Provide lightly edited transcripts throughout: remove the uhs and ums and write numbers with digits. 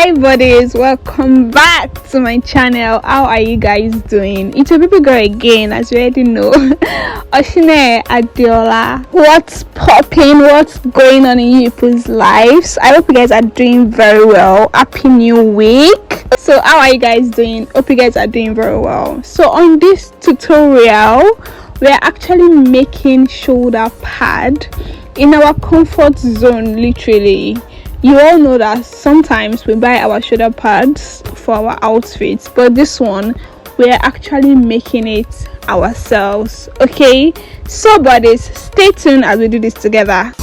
Hi buddies, welcome back to my channel. How are you guys doing? It's your baby girl again, as you already know. Oshine Adiola. What's popping? What's going on in you people's lives? I hope you guys are doing very well. Happy new week. So how are you guys doing? Hope you guys are doing very well. So on this tutorial, we're actually making shoulder pad in our comfort zone. Literally, you all know that sometimes we buy our shoulder pads for our outfits, but this one we're actually making it ourselves. Okay, so buddies, stay tuned as we do this together.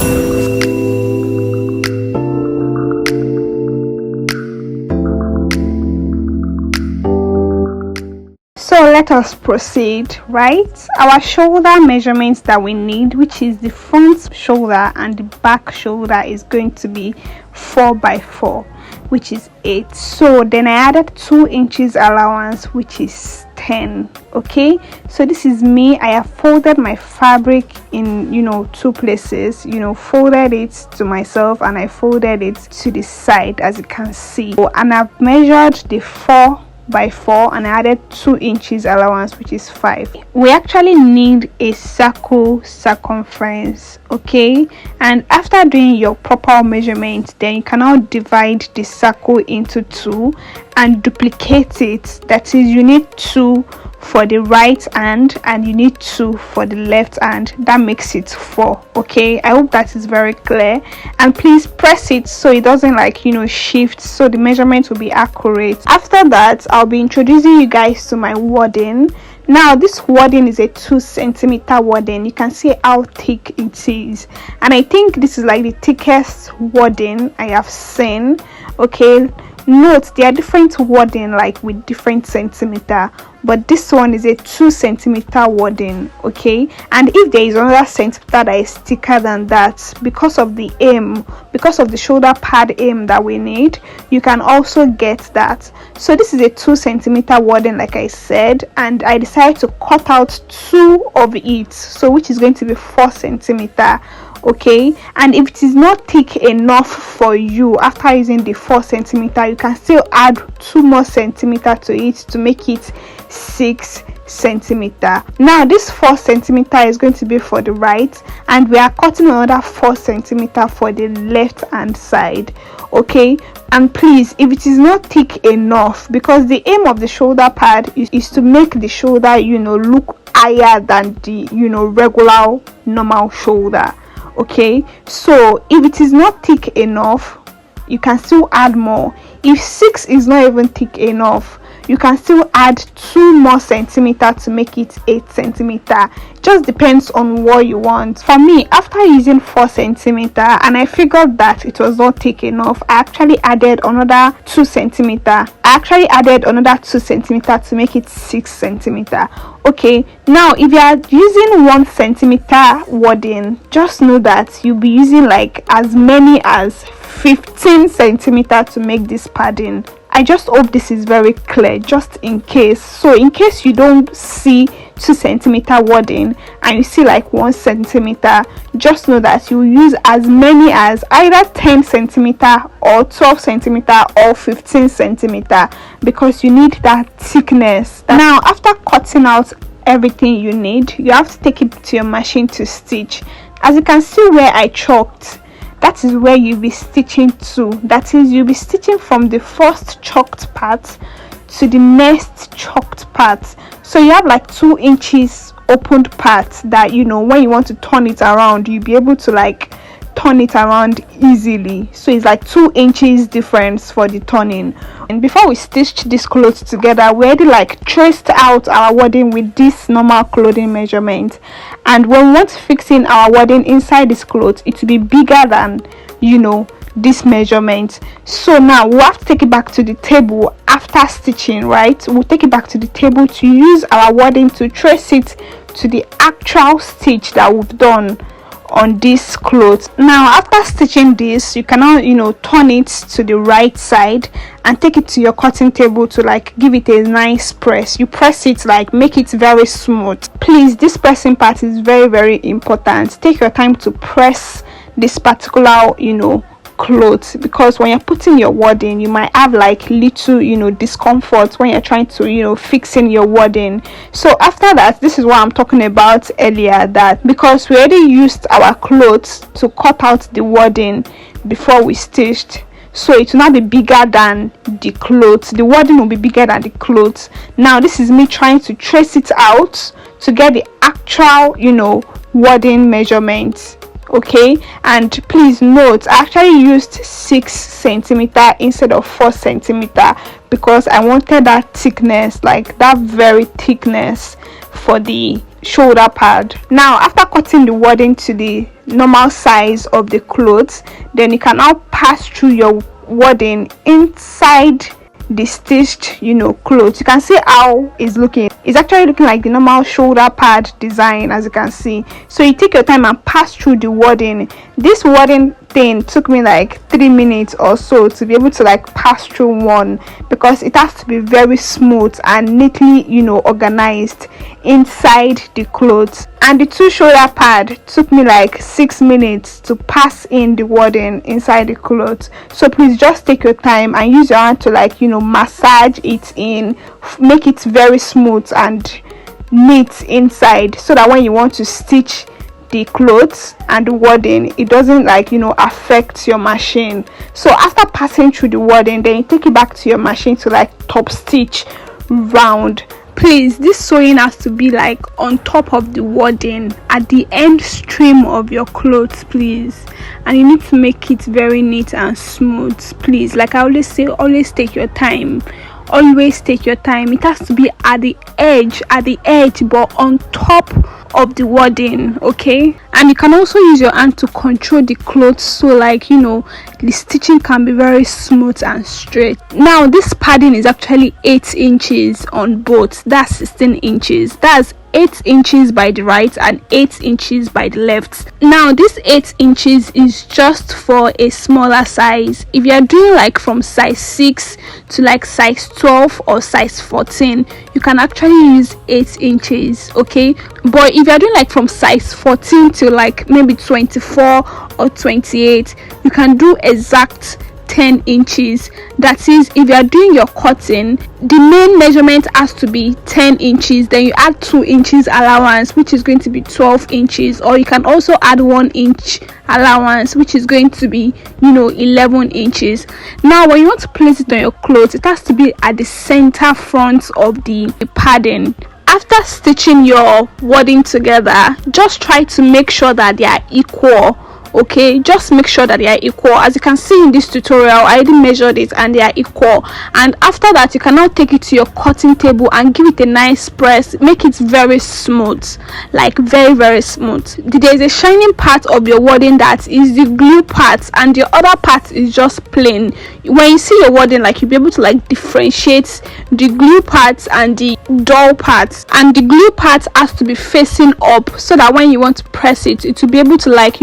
So let us proceed. Right, our shoulder measurements that we need, which is the front shoulder and the back shoulder, is going to be 4 by 4, which is 8. So then I added 2 inches allowance, which is 10. Okay, so this is me. I have folded my fabric in 2 places, folded it to myself and I folded it to the side, as you can see. And I've measured the 4 by 4 and I added 2 inches allowance, which is 5. We actually need a circle circumference. Okay, and after doing your proper measurement, then you can now divide the circle into 2 and duplicate it. That is, you need 2 for the right hand and you need 2 for the left hand. That makes it 4. Okay, I hope that is very clear, and please press it so it doesn't shift, so the measurement will be accurate. After that, I'll be introducing you guys to my wadding. Now this wadding is a 2 centimeter wadding. You can see how thick it is, and I think this is like the thickest wadding I have seen. Okay, note there are different wadding like with different centimeter, but this one is a 2 centimeter wadding. Okay, and if there is another centimeter that is thicker than that, because of the shoulder pad aim that we need, you can also get that. So this is a 2 centimeter wadding, like I said, and I decided to cut out 2 of it, so which is going to be 4 centimeter. Okay, and if it is not thick enough for you after using the 4 centimeter, you can still add 2 more centimeter to it to make it 6 centimeter. Now this 4 centimeter is going to be for the right, and we are cutting another 4 centimeter for the left hand side. Okay, and please, if it is not thick enough, because the aim of the shoulder pad is to make the shoulder look higher than the regular normal shoulder. Okay, so if it is not thick enough, you can still add more. If 6 is not even thick enough, you can still add 2 more centimeter to make it 8 centimeter. Just depends on what you want. For me, after using 4 centimeter and I figured that it was not thick enough, I actually added another 2 centimeter. To make it 6 centimeter. Okay, now if you are using 1 centimeter wadding, just know that you'll be using like as many as 15 centimeter to make this padding. I just hope this is very clear, just in case. So in case you don't see 2 centimeter wadding and you see like 1 centimeter, just know that you use as many as either 10 centimeter or 12 centimeter or 15 centimeter, because you need that thickness. Now after cutting out everything you need, you have to take it to your machine to stitch. As you can see where I chalked, that is where you'll be stitching to. That is, you'll be stitching from the first chalked part to the next chalked part. So you have like 2 inches opened part that when you want to turn it around, you'll be able to like turn it around easily. So it's like 2 inches difference for the turning. And before we stitched this clothes together, we already like traced out our wadding with this normal clothing measurement, and when we want to fix in our wadding inside this clothes, it will be bigger than this measurement. So now we'll have to take it back to the table after stitching. Right, we'll take it back to the table to use our wadding to trace it to the actual stitch that we've done on this cloth. Now after stitching this, you can now turn it to the right side and take it to your cutting table to like give it a nice press. You press it, like make it very smooth. Please, this pressing part is very important. Take your time to press this particular clothes, because when you're putting your wording, you might have like little discomfort when you're trying to fix in your wording. So after that, this is what I'm talking about earlier, that because we already used our clothes to cut out the wording before we stitched, so it will not be bigger than the clothes. The wording will be bigger than the clothes. Now this is me trying to trace it out to get the actual wording measurements. Okay, and please note, I actually used 6 centimeter instead of 4 centimeter because I wanted that thickness, like that very thickness for the shoulder pad. Now after cutting the wording to the normal size of the clothes, then you can now pass through your wording inside the stitched clothes. You can see how it's looking. It's actually looking like the normal shoulder pad design, as you can see. So you take your time and pass through the wording. This wording thing took me like 3 minutes or so to be able to like pass through one, because it has to be very smooth and neatly organized inside the clothes. And the 2 shoulder pad took me like 6 minutes to pass in the wording inside the clothes. So please just take your time and use your hand to like massage it in, make it very smooth and neat inside, so that when you want to stitch the clothes and the wording, it doesn't like affect your machine. So after passing through the wording, then you take it back to your machine to like top stitch round. Please, this sewing has to be like on top of the wording at the end stream of your clothes, please, and you need to make it very neat and smooth. Please, like I always say, always take your time. Always take your time. It has to be at the edge, but on top of the wording. Okay, and you can also use your hand to control the clothes, so like the stitching can be very smooth and straight. Now this padding is actually 8 inches on both. That's 16 inches. That's 8 inches by the right and 8 inches by the left. Now this 8 inches is just for a smaller size. If you're doing like from size 6 to like size 12 or size 14, you can actually use 8 inches. Okay, but if you're doing like from size 14 to like maybe 24 or 28, you can do exact 10 inches. That is, if you are doing your cutting, the main measurement has to be 10 inches, then you add 2 inches allowance, which is going to be 12 inches, or you can also add 1 inch allowance, which is going to be 11 inches. Now when you want to place it on your clothes, it has to be at the center front of the padding. After stitching your wording together, just try to make sure that they are equal. Okay, just make sure that they are equal. As you can see in this tutorial, I already measured it and they are equal. And after that, you can now take it to your cutting table and give it a nice press. Make it very smooth, like very, very smooth. There is a shining part of your wording that is the glue part, and the other part is just plain. When you see your wording, like you'll be able to like differentiate the glue parts and the dull parts. And the glue part has to be facing up, so that when you want to press it, it will be able to like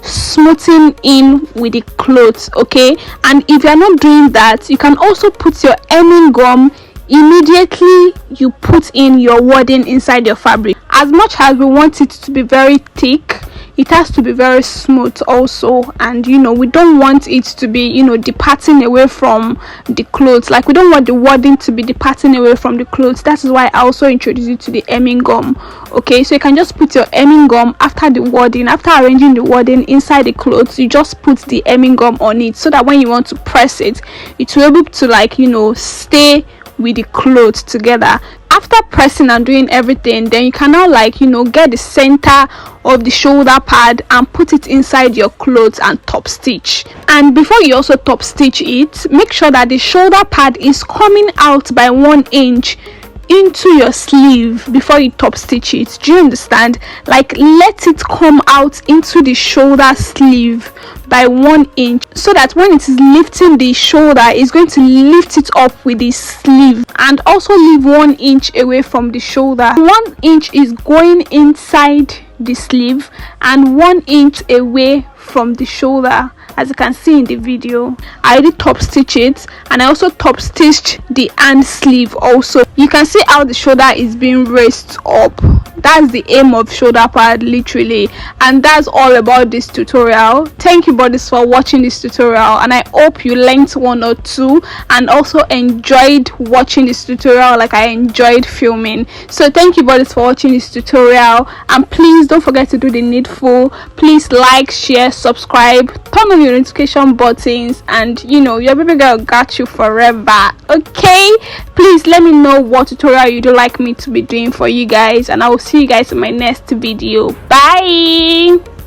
smoothing in with the clothes. Okay, and if you're not doing that, you can also put your hemming gum immediately you put in your wording inside your fabric. As much as we want it to be very thick, it has to be very smooth also. And we don't want it to be departing away from the clothes. Like we don't want the wording to be departing away from the clothes. That is why I also introduced you to the hemming gum. Okay, so you can just put your hemming gum after the wording. After arranging the wording inside the clothes, you just put the hemming gum on it, so that when you want to press it, it will be able to like stay with the clothes together. After pressing and doing everything, then you can now like get the center of the shoulder pad and put it inside your clothes and top stitch. And before you also top stitch it, make sure that the shoulder pad is coming out by 1 inch into your sleeve before you top stitch it. Do you understand? Like let it come out into the shoulder sleeve by 1 inch, so that when it is lifting the shoulder, it's going to lift it up with the sleeve, and also leave 1 inch away from the shoulder. 1 inch is going inside the sleeve and 1 inch away from the shoulder. as you can see in the video. I already top stitch it, and I also top stitched the hand sleeve also. You can see how the shoulder is being raised up. That's the aim of shoulder pad, literally. And that's all about this tutorial. Thank you buddies for watching this tutorial, and I hope you learned one or two and also enjoyed watching this tutorial like I enjoyed filming. So thank you buddies for watching this tutorial, and please don't forget to do the needful. Please like, share, subscribe, turn on your notification buttons, and you know, your baby girl got you forever. Okay, please let me know what tutorial you'd like me to be doing for you guys, and I will see you guys in my next video. Bye.